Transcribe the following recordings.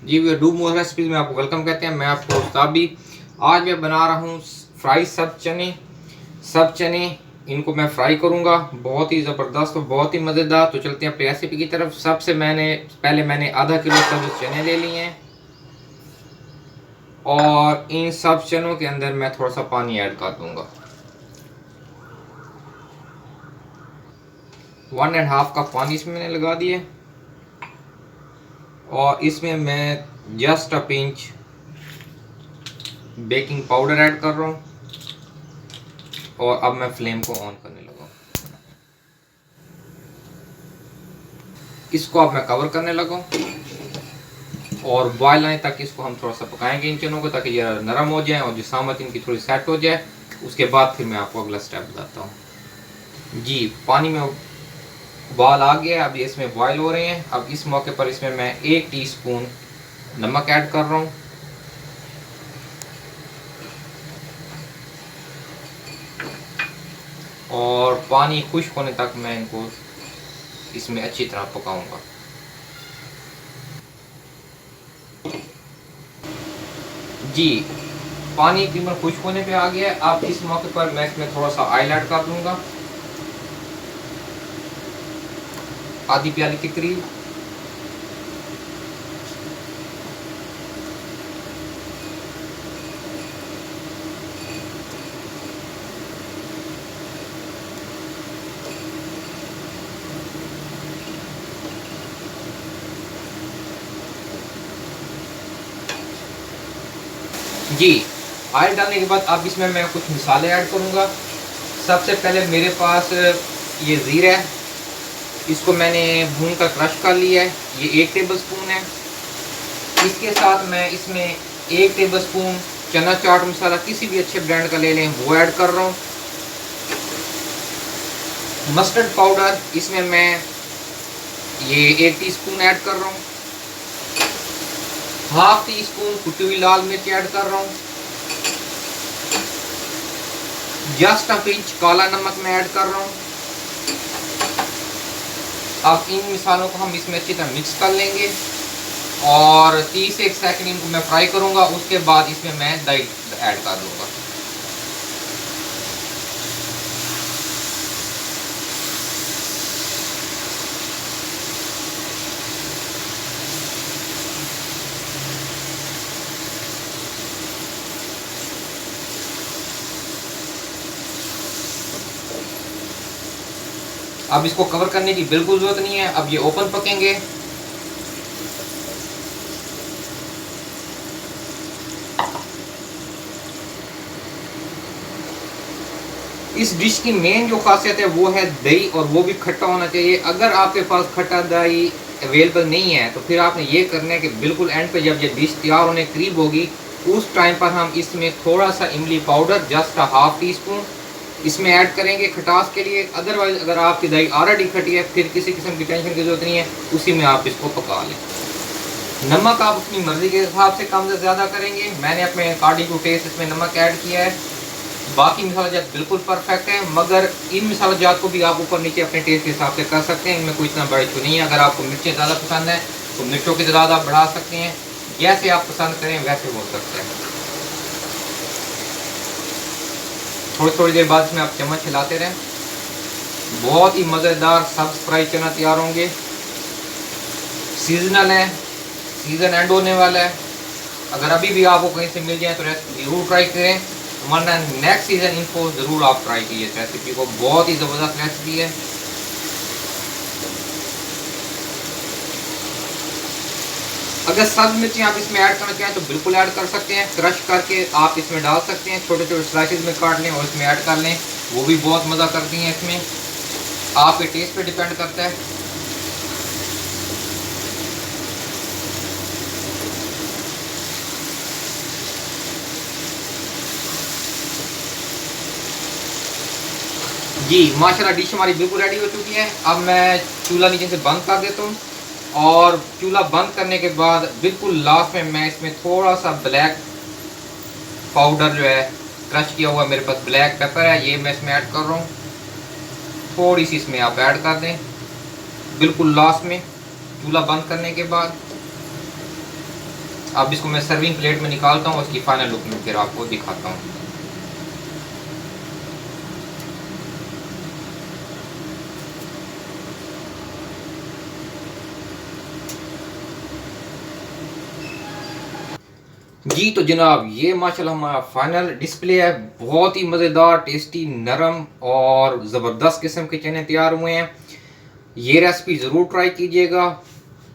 Ji we do more recipes में आपको welcome कहते हैं। मैं आपको उस्ताबी आज मैं बना रहा हूँ फ्राई सब चने इनको मैं फ्राई करूँगा। बहुत ही ज़बरदस्त और बहुत ही मज़ेदार। तो चलते हैं अपनी रेसिपी की तरफ। सबसे पहले मैंने आधा किलो सब्ज़ चने ले लिए हैं और इन सब चनों के अंदर मैं थोड़ा सा पानी ऐड कर दूँगा। 1.5 कप पानी इसमें मैंने लगा दिए और इसमें मैं just a pinch baking powder add कर रहा हूँ और अब मैं फ्लेम को ऑन करने लगा हूँ। इसको अब मैं कवर करने लगा हूँ और बॉयल आने तक इसको हम थोड़ा सा पकाएंगे इन चनों को, ताकि ये नरम हो जाए और जो सामत इनकी थोड़ी सेट हो जाए। उसके बाद फिर मैं आपको अगला स्टेप बताता हूँ। जी पानी में उबाल आ गया, अब ये इसमें बॉयल हो रहे हैं। अब इस मौके पर इसमें मैं 1 टीस्पून नमक ऐड कर रहा हूँ और पानी खुश्क होने तक मैं इनको इसमें अच्छी तरह पकाऊंगा। जी पानी तकरीबन खुश्क होने पे आ गया है। अब इस मौके पर मैं इसमें थोड़ा सा ऑयल ऐड कर दूंगा, आधी प्याली के करीब। जी ऑयल डालने के बाद अब इसमें मैं कुछ मसाले ऐड करूंगा। सबसे पहले मेरे पास ये ज़ीरा है, इसको मैंने भून कर क्रश कर लिया है, ये 1 टेबल स्पून है। इसके साथ मैं इसमें 1 टेबल स्पून चना चाट मसाला किसी भी अच्छे ब्रांड का ले लें वो ऐड कर रहा हूँ। मस्टर्ड पाउडर इसमें मैं ये 1 टीस्पून ऐड कर रहा हूँ। हाफ टी स्पून कुटी हुई लाल मिर्च ऐड कर रहा हूँ। जस्ट अ पिंच काला नमक मैं ऐड कर रहा हूँ। अब इन मसालों को हम इसमें अच्छी तरह मिक्स कर लेंगे और 30 से 1 सेकंड इनको मैं फ्राई करूंगा। उसके बाद इसमें मैं दही ऐड कर दूंगा। अब इसको कवर करने की बिल्कुल जरूरत नहीं है, अब ये ओपन पकेंगे। इस डिश की मेन जो खासियत है वो है दही, और वो भी खट्टा होना चाहिए। अगर आपके पास खट्टा दही अवेलेबल नहीं है तो फिर आपने ये करना है कि बिल्कुल एंड पे जब ये डिश तैयार होने करीब होगी उस टाइम पर हम इसमें थोड़ा सा इमली powder just a half tea spoon इसमें ऐड करेंगे खटास के लिए। अदरवाइज अगर आपकी दही ऑलरेडी खटी है फिर किसी किस्म की टेंशन की जरूरत नहीं है, उसी में आप इसको पका लें। नमक आप अपनी मर्जी के हिसाब से कम से ज़्यादा करेंगे। मैंने अपने अकॉर्डिंग टू टेस्ट इसमें नमक ऐड किया है। बाकी मसाला जात बिल्कुल परफेक्ट है, मगर इन मसाला जात को भी आप ऊपर नीचे अपने टेस्ट के हिसाब से कर सकते हैं। इनमें कोई इतना बड़ा इशू नहीं है। अगर आपको मिर्चें ज़्यादा पसंद है तो मिर्चों की तादाद आप बढ़ा सकते हैं, जैसे आप पसंद करें वैसे हो सकता है। थोड़ी थोड़ी देर बाद इसमें आप चम्मच हिलाते रहें। बहुत ही मज़ेदार सब्ज़ फ्राई चना तैयार होंगे। सीजनल है, सीज़न एंड होने वाला है। अगर अभी भी आपको कहीं से मिल जाए तो रेसिपी ज़रूर ट्राई करें, वरना नेक्स्ट सीज़न इनको ज़रूर आप ट्राई कीजिए इस रेसिपी को। बहुत ही ज़बरदस्त रेसिपी है। अगर सब्ज मिर्ची आप इसमें ऐड करना चाहें तो बिल्कुल ऐड कर सकते हैं। क्रश करके आप इसमें डाल सकते हैं, छोटे छोटे स्लाइसेस में काट लें और इसमें ऐड कर लें, वो भी बहुत मज़ा करती हैं। इसमें आपके टेस्ट पे डिपेंड करता है। जी माशाल्लाह डिश हमारी बिल्कुल रेडी हो चुकी है। अब मैं चूल्हा नीचे से बंद कर देता हूँ और चूल्हा बंद करने के बाद बिल्कुल लास्ट में मैं इसमें थोड़ा सा ब्लैक पाउडर जो है क्रश किया हुआ, मेरे पास ब्लैक पेपर है, ये मैं इसमें ऐड कर रहा हूँ। थोड़ी सी इसमें आप ऐड कर दें बिल्कुल लास्ट में चूल्हा बंद करने के बाद। अब इसको मैं सर्विंग प्लेट में निकालता हूँ, उसकी फाइनल लुक में फिर आपको दिखाता हूँ। जी तो जनाब ये माशाल्लाह हमारा फाइनल डिस्प्ले है। बहुत ही मज़ेदार, टेस्टी, नरम और ज़बरदस्त किस्म के चने तैयार हुए हैं। ये रेसिपी ज़रूर ट्राई कीजिएगा,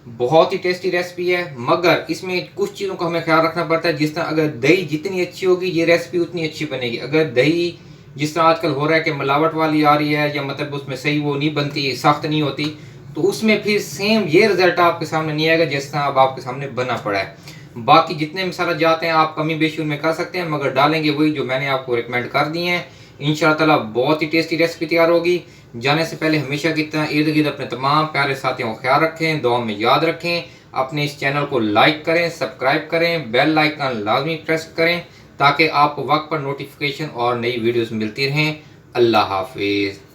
बहुत ही टेस्टी रेसिपी है। मगर इसमें कुछ चीज़ों का हमें ख्याल रखना पड़ता है। जिस तरह अगर दही जितनी अच्छी होगी ये रेसिपी उतनी अच्छी बनेगी। अगर दही जिस तरह आजकल हो रहा है कि मिलावट वाली आ रही है या मतलब उसमें सही वो नहीं बनती, सख्त नहीं होती, तो उसमें फिर सेम ये रिजल्ट आपके सामने नहीं आएगा जिस तरह अब आपके सामने बना पड़ा है। बाकी जितने मसाला जाते हैं आप कमी बेशी उनमें कर सकते हैं, मगर डालेंगे वही जो मैंने आपको रिकमेंड कर दिए हैं। इंशाअल्लाह ताला बहुत ही टेस्टी रेसिपी तैयार होगी। जाने से पहले हमेशा की तरह इर्द गिर्द अपने तमाम प्यारे साथियों का ख्याल रखें, दुआ में याद रखें। अपने इस चैनल को लाइक करें, सब्सक्राइब करें, बेल आइकन लाजमी प्रेस करें ताकि आपको वक्त पर नोटिफिकेशन और नई वीडियोस मिलती रहें। अल्लाह हाफिज़।